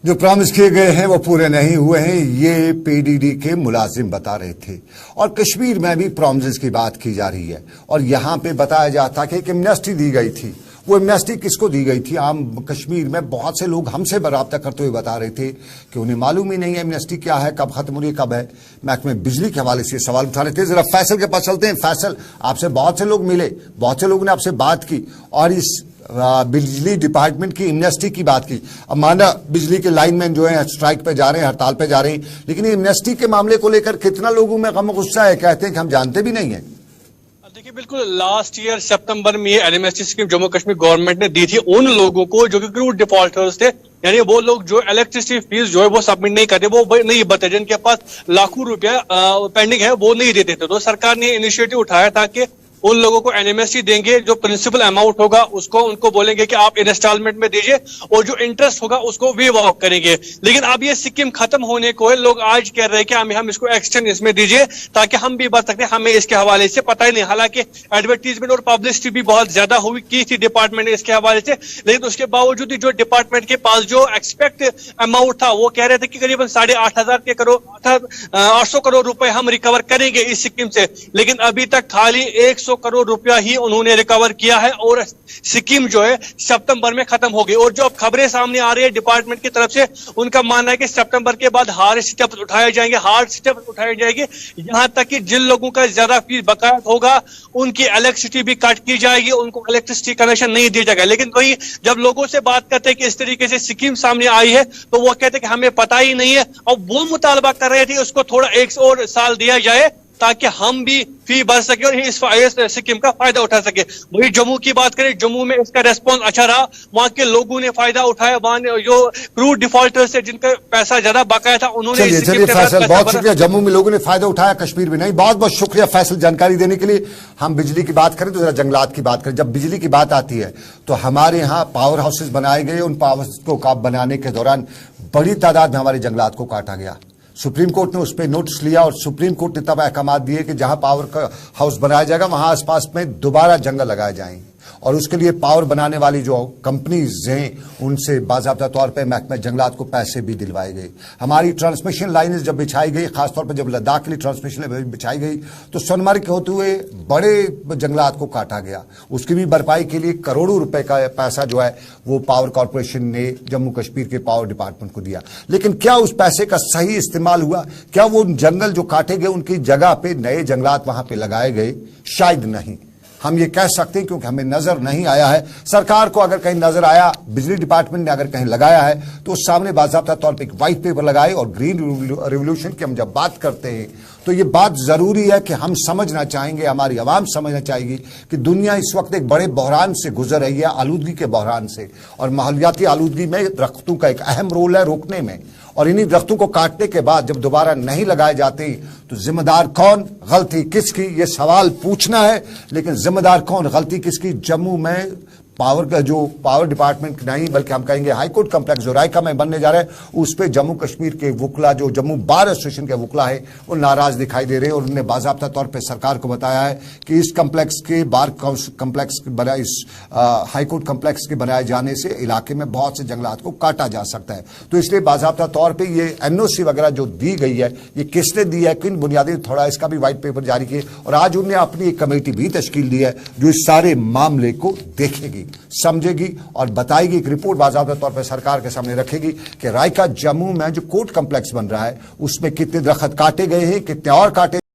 जो प्रॉमिस किए गए हैं वो पूरे नहीं हुए हैं, ये पीडीडी के मुलाजिम बता रहे थे। और कश्मीर में भी प्रॉमिस की बात की जा रही है और यहां पे बताया जाता कि एक एमनेस्टी दी गई थी। वो एमनेस्टी किसको दी गई थी? आम कश्मीर में बहुत से लोग हमसे राब्ता करते हुए बता रहे थे कि उन्हें मालूम ही नहीं है एमनेस्टी क्या है, कब खत्म हो रही है, कब है। महकमे बिजली के हवाले से सवाल उठा रहे थे। जरा फैसल के पास चलते हैं। फैसल, आपसे बहुत से लोग मिले, बहुत से लोगों ने आपसे बात की और इस बिजली डिपार्टमेंट की एमनेस्टी की बात की। अब माना बिजली के लाइनमैन जो है स्ट्राइक पे जा रहे हैं, हड़ताल पे जा रहे हैं, लेकिन एमनेस्टी के मामले को लेकर कितना लोगों में गम गुस्सा है, कहते हैं कि हम जानते भी नहीं है। देखिए, बिल्कुल लास्ट ईयर सितंबर में ये एनएमएसटी स्कीम जम्मू कश्मीर गवर्नमेंट ने दी थी उन लोगों को जो कि क्रूड डिफॉल्टर्स थे, यानी वो लोग जो इलेक्ट्रिसिटी फीस जो है वो सबमिट नहीं करते, वो नहीं बते, जिनके पास लाखों रुपया पेंडिंग है वो नहीं देते थे। तो सरकार ने इनिशिएटिव उठाया था कि उन लोगों को एनएमएसटी देंगे, जो प्रिंसिपल अमाउंट होगा उसको उनको बोलेंगे कि आप इंस्टॉलमेंट में दीजिए और जो इंटरेस्ट होगा उसको वेव ऑफ करेंगे। लेकिन अब ये स्कीम खत्म होने को है, लोग आज कह रहे हैं कि हम इसको एक्सटेंड इसमें दीजिए ताकि हम भी बच सकते हैं, हमें इसके हवाले से पता ही नहीं। हालांकि एडवर्टीजमेंट और पब्लिसिटी भी बहुत ज्यादा हुई की थी डिपार्टमेंट ने इसके हवाले से, लेकिन उसके बावजूद जो डिपार्टमेंट के पास जो एक्सपेक्ट अमाउंट था वो कह रहे थे कि करीबन 8,500 करोड़ रुपए हम रिकवर करेंगे इस स्कीम से, लेकिन अभी तक खाली 100 करोड़ रुपया ही उन्होंने रिकवर किया है और स्कीम जो है सितंबर में खत्म हो गई। और जो अब खबरें सामने आ रही है डिपार्टमेंट की तरफ से, उनका मानना है कि सितंबर के बाद हार्ड स्टेप्स उठाए जाएंगे, यहां तक कि जिन लोगों का ज्यादा फीस बकाया होगा उनकी इलेक्ट्रिसिटी भी कट की जाएगी, उनको इलेक्ट्रिसिटी कनेक्शन नहीं दिया जाएगा। लेकिन वही जब लोगों से बात करते हैं कि इस तरीके से स्कीम सामने आई है तो वो कहते हैं कि हमें पता ही नहीं है, और वो मुतालबा कर रहे थे उसको थोड़ा 1 और साल दिया जाए ताकि हम भी फी भर सके और इस स्कीम का फायदा उठा सके। वही जम्मू की बात करें, जम्मू में इसका रेस्पॉन्स अच्छा रहा, वहां के लोगों ने फायदा उठाया, वहां जो क्रूड डिफॉल्टर्स से जिनका पैसा ज्यादा बकाया था उन्होंने चलिए फैसल, बहुत शुक्रिया। जम्मू में लोगों ने फायदा उठाया, कश्मीर में नहीं। बहुत बहुत शुक्रिया फैसल जानकारी देने के लिए। हम बिजली की बात करें तो जरा जंगलात की बात करें। जब बिजली की बात आती है तो हमारे यहाँ पावर हाउसेज बनाए गए, उन पावर हाउस को बनाने के दौरान बड़ी तादाद में हमारे जंगलात को काटा गया। सुप्रीम कोर्ट ने उस पर नोटिस लिया और सुप्रीम कोर्ट ने तब अहकाम दिए कि जहां पावर हाउस बनाया जाएगा वहां आसपास में दोबारा जंगल लगाए जाएंगे और उसके लिए पावर बनाने वाली जो कंपनीज हैं उनसे बाज़ाब्ता तौर पे महकमे जंगलात को पैसे भी दिलवाए गए। हमारी ट्रांसमिशन लाइनें जब बिछाई गई, खासतौर पर जब लद्दाख के लिए ट्रांसमिशन लाइन बिछाई गई तो सोनमर्ग के होते हुए बड़े जंगलात को काटा गया। उसकी भी भरपाई के लिए करोड़ों रुपए का पैसा जो है वो पावर कॉरपोरेशन ने जम्मू कश्मीर के पावर डिपार्टमेंट को दिया। लेकिन क्या उस पैसे का सही इस्तेमाल हुआ? क्या वो जंगल जो काटे गए उनकी जगह पे नए जंगलात वहां पे लगाए गए? शायद नहीं। हम ये कह सकते हैं क्योंकि हमें नजर नहीं आया है। सरकार को अगर कहीं नजर आया, बिजली डिपार्टमेंट ने अगर कहीं लगाया है तो उस सामने बाज़ाब्ता तौर पे एक व्हाइट पेपर लगाए। और ग्रीन रिवोल्यूशन की हम जब बात करते हैं तो ये बात जरूरी है कि हम समझना चाहेंगे, हमारी आवाम समझना चाहेगी कि दुनिया इस वक्त एक बड़े बहरान से गुजर रही है, आलूदगी के बहरान से। और माहौलियाती आलूदगी में दरख्तों का एक अहम रोल है रोकने में। और इन्हीं दरख्तों को काटने के बाद जब दोबारा नहीं लगाए जाते तो जिम्मेदार कौन, गलती किसकी, ये सवाल पूछना है। लेकिन जिम्मेदार कौन, गलती किसकी? जम्मू में पावर का जो पावर डिपार्टमेंट नहीं बल्कि हम कहेंगे हाईकोर्ट कम्प्लेक्स जो रायका में बनने जा रहा है उस पर जम्मू कश्मीर के वकला, जो जम्मू बार एसोसिएशन के वकला है, वो नाराज दिखाई दे रहे हैं। और उन्होंने बाज़ाब्ता तौर पर सरकार को बताया है कि इस कम्प्लेक्स के बार कम्प्लेक्स बनाए, इस हाईकोर्ट कम्प्लेक्स के बनाए जाने से इलाके में बहुत से जंगलात को काटा जा सकता है। तो इसलिए बाज़ाब्ता तौर पर ये एनओसी वगैरह जो दी गई है ये किसने दी है, किन बुनियादी, थोड़ा इसका भी व्हाइट पेपर जारी किए। और आज उन्होंने अपनी एक कमेटी भी तश्कील दी है जो इस सारे मामले को देखेगी, समझेगी और बताएगी। एक रिपोर्ट बाज़ाब्ता तौर पर सरकार के सामने रखेगी कि रायका जम्मू में जो कोर्ट कम्प्लेक्स बन रहा है उसमें कितने दरख्त काटे गए हैं, कितने और काटे